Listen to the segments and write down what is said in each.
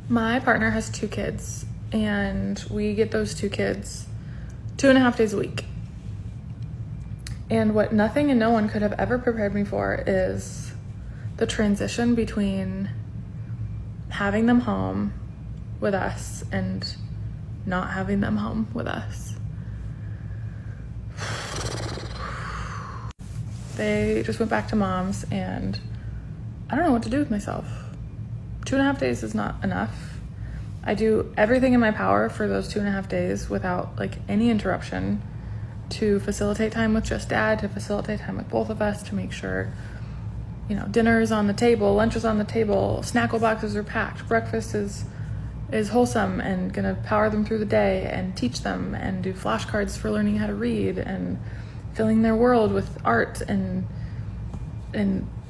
My partner has 2 kids, and we get those 2 kids 2.5 days a week. And what nothing and no one could have ever prepared me for is the transition between having them home with us and not having them home with us. They just went back to mom's, and I don't know what to do with myself. 2.5 days is not enough. I do everything in my power for those 2.5 days without like any interruption to facilitate time with just dad, to facilitate time with both of us, to make sure, dinner is on the table, lunch is on the table, snackle boxes are packed, breakfast is wholesome and gonna power them through the day and teach them and do flashcards for learning how to read and filling their world with art and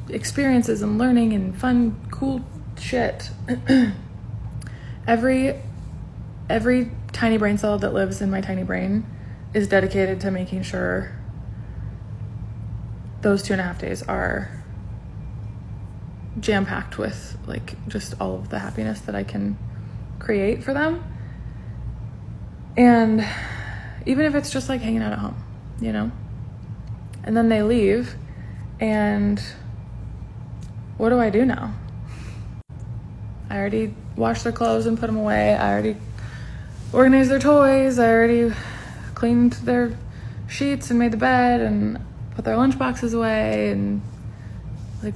experiences and learning and fun, cool shit. Every tiny brain cell that lives in my tiny brain is dedicated to making sure those 2.5 days are jam-packed with like just all of the happiness that I can create for them. And even if it's just like hanging out at home, and then they leave, and what do I do now? I already washed their clothes and put them away. I already organized their toys. I already cleaned their sheets and made the bed and put their lunch boxes away, and like,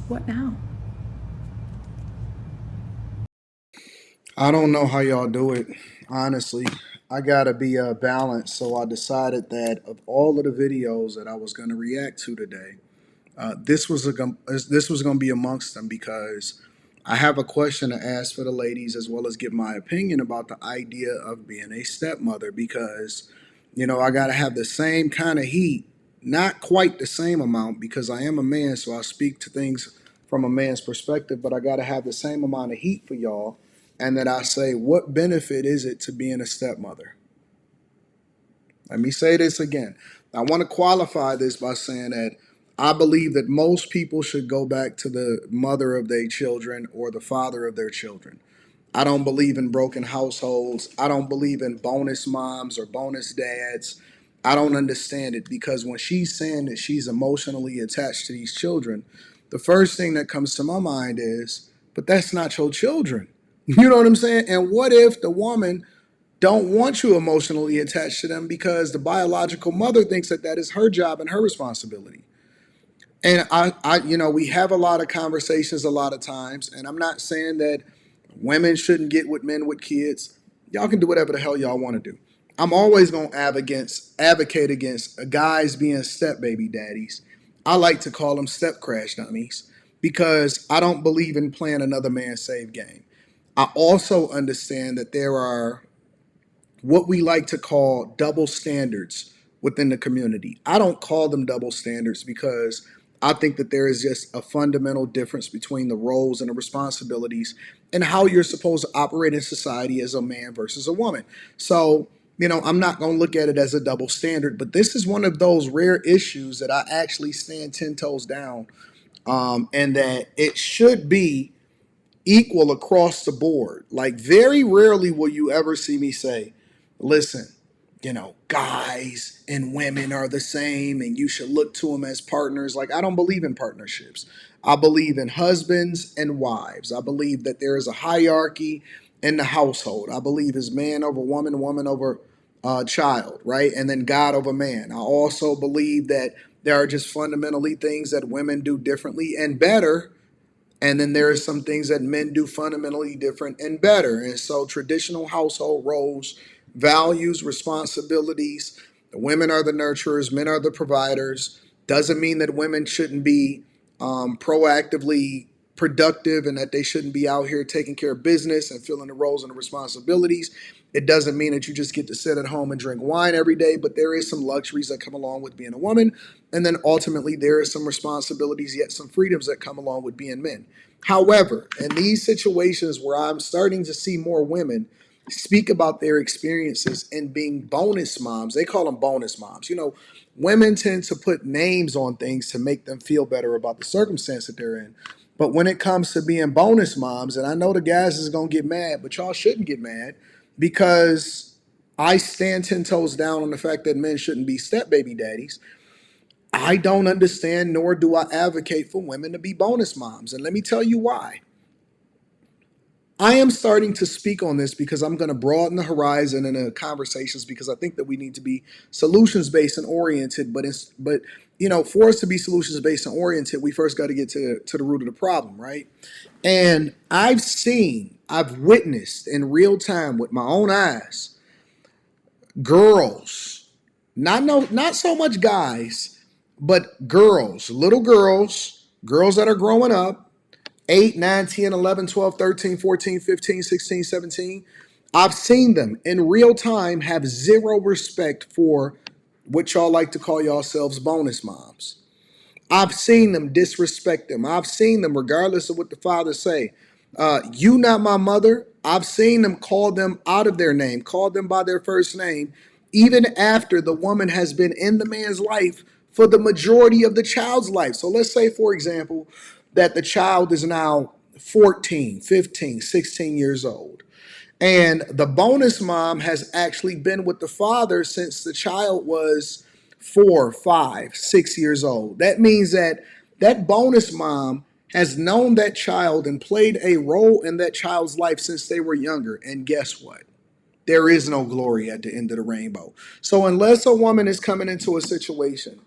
what now? I don't know how y'all do it, honestly. I gotta be balanced, so I decided that of all of the videos that I was gonna react to today, this was gonna be amongst them because I have a question to ask for the ladies as well as give my opinion about the idea of being a stepmother because I gotta have the same kind of heat, not quite the same amount because I am a man, so I speak to things from a man's perspective, but I gotta have the same amount of heat for y'all, and that I say, what benefit is it to being a stepmother? Let me say this again. I want to qualify this by saying that I believe that most people should go back to the mother of their children or the father of their children. I don't believe in broken households. I don't believe in bonus moms or bonus dads. I don't understand it because when she's saying that she's emotionally attached to these children, the first thing that comes to my mind is, but that's not your children. You know what I'm saying? And what if the woman don't want you emotionally attached to them because the biological mother thinks that that is her job and her responsibility? And we have a lot of conversations a lot of times, and I'm not saying that women shouldn't get with men with kids. Y'all can do whatever the hell y'all want to do. I'm always going to advocate against guys being step baby daddies. I like to call them step crash dummies because I don't believe in playing another man's save game. I also understand that there are what we like to call double standards within the community. I don't call them double standards because I think that there is just a fundamental difference between the roles and the responsibilities and how you're supposed to operate in society as a man versus a woman. So, I'm not going to look at it as a double standard, but this is one of those rare issues that I actually stand 10 toes down, and that it should be equal across the board. Like, very rarely will you ever see me say, listen, guys and women are the same and you should look to them as partners. Like, I don't believe in partnerships. I believe in husbands and wives. I believe that there is a hierarchy in the household. I believe is man over woman, woman over child, right? And then God over man. I also believe that there are just fundamentally things that women do differently and better, and then there are some things that men do fundamentally different and better. And so traditional household roles, values, responsibilities, the women are the nurturers, men are the providers. Doesn't mean that women shouldn't be proactively productive and that they shouldn't be out here taking care of business and filling the roles and the responsibilities. It doesn't mean that you just get to sit at home and drink wine every day, but there is some luxuries that come along with being a woman. And then ultimately, there is some responsibilities, yet some freedoms that come along with being men. However, in these situations where I'm starting to see more women speak about their experiences in being bonus moms. They call them bonus moms. You know, women tend to put names on things to make them feel better about the circumstance that they're in. But when it comes to being bonus moms, and I know the guys is going to get mad, but y'all shouldn't get mad because I stand 10 toes down on the fact that men shouldn't be step baby daddies. I don't understand, nor do I advocate for women to be bonus moms. And let me tell you why. I am starting to speak on this because I'm going to broaden the horizon in the conversations because I think that we need to be solutions based and oriented. But you know, for us to be solutions based and oriented, we first got to get to the root of the problem, right? And I've witnessed in real time with my own eyes, girls, not so much guys, but girls, little girls, girls that are growing up 8, 9, 10, 11, 12, 13, 14, 15, 16, 17. I've seen them in real time have zero respect for what y'all like to call yourselves bonus moms. I've seen them disrespect them. I've seen them, regardless of what the fathers say. You not my mother. I've seen them call them out of their name, call them by their first name, even after the woman has been in the man's life for the majority of the child's life. So let's say, for example, that the child is now 14, 15, 16 years old. And the bonus mom has actually been with the father since the child was 4, 5, 6 years old. That means that that bonus mom has known that child and played a role in that child's life since they were younger. And guess what? There is no glory at the end of the rainbow. So unless a woman is coming into a situation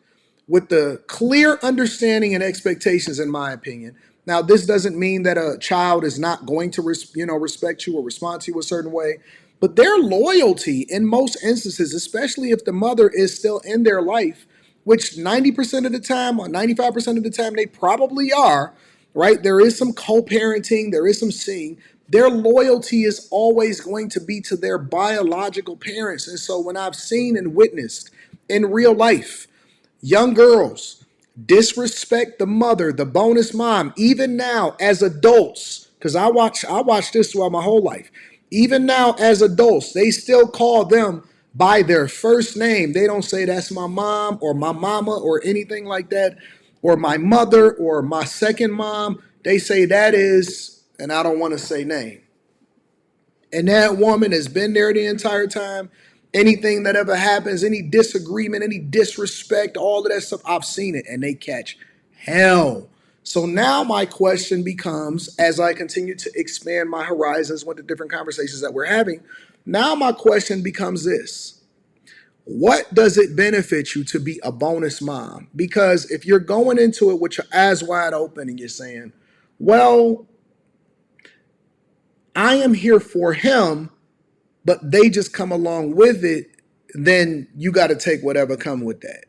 with the clear understanding and expectations, in my opinion. Now, this doesn't mean that a child is not going to, respect you or respond to you a certain way, but their loyalty in most instances, especially if the mother is still in their life, which 90% of the time or 95% of the time they probably are, right? There is some co-parenting, there is some seeing. Their loyalty is always going to be to their biological parents. And so when I've seen and witnessed in real life, young girls disrespect the mother, the bonus mom, even now as adults, because I watched this throughout my whole life. Even now as adults, they still call them by their first name. They don't say that's my mom or my mama or anything like that, or my mother or my second mom. They say that is, and I don't want to say name. And that woman has been there the entire time. Anything that ever happens, any disagreement, any disrespect, all of that stuff, I've seen it and they catch hell. So now my question becomes, as I continue to expand my horizons with the different conversations that we're having, now my question becomes this. What does it benefit you to be a bonus mom? Because if you're going into it with your eyes wide open and you're saying, well, I am here for him, but they just come along with it, then you got to take whatever come with that.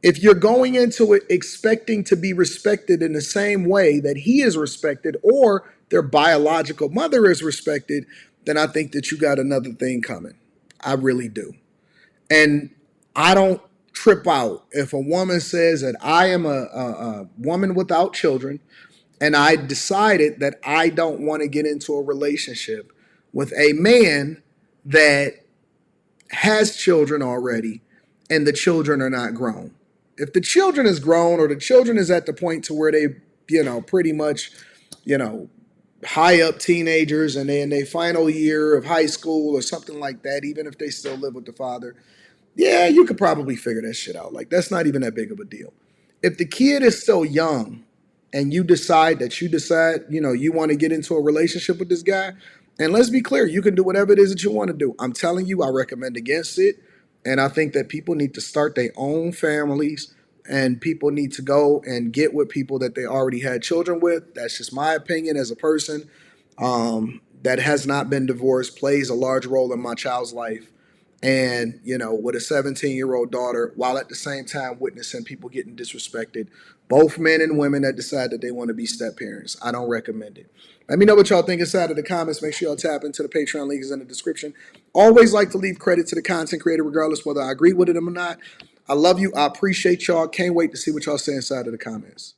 If you're going into it expecting to be respected in the same way that he is respected or their biological mother is respected, then I think that you got another thing coming. I really do. And I don't trip out if a woman says that I am a woman without children and I decided that I don't want to get into a relationship with a man that has children already and the children are not grown. If the children is grown or the children is at the point to where they, pretty much, you know, high up teenagers and they in their final year of high school or something like that, even if they still live with the father, yeah, you could probably figure that shit out. Like, that's not even that big of a deal. If the kid is still young and you want to get into a relationship with this guy, and let's be clear, you can do whatever it is that you want to do. I'm telling you, I recommend against it. And I think that people need to start their own families and people need to go and get with people that they already had children with. That's just my opinion as a person that has not been divorced, plays a large role in my child's life and with a 17-year-old daughter, while at the same time witnessing people getting disrespected, both men and women that decide that they want to be step parents. I don't recommend it. Let me know what y'all think inside of the comments. Make sure y'all tap into the Patreon link is in the description. Always like to leave credit to the content creator regardless whether I agree with it or not. I love you. I appreciate y'all. Can't wait to see what y'all say inside of the comments.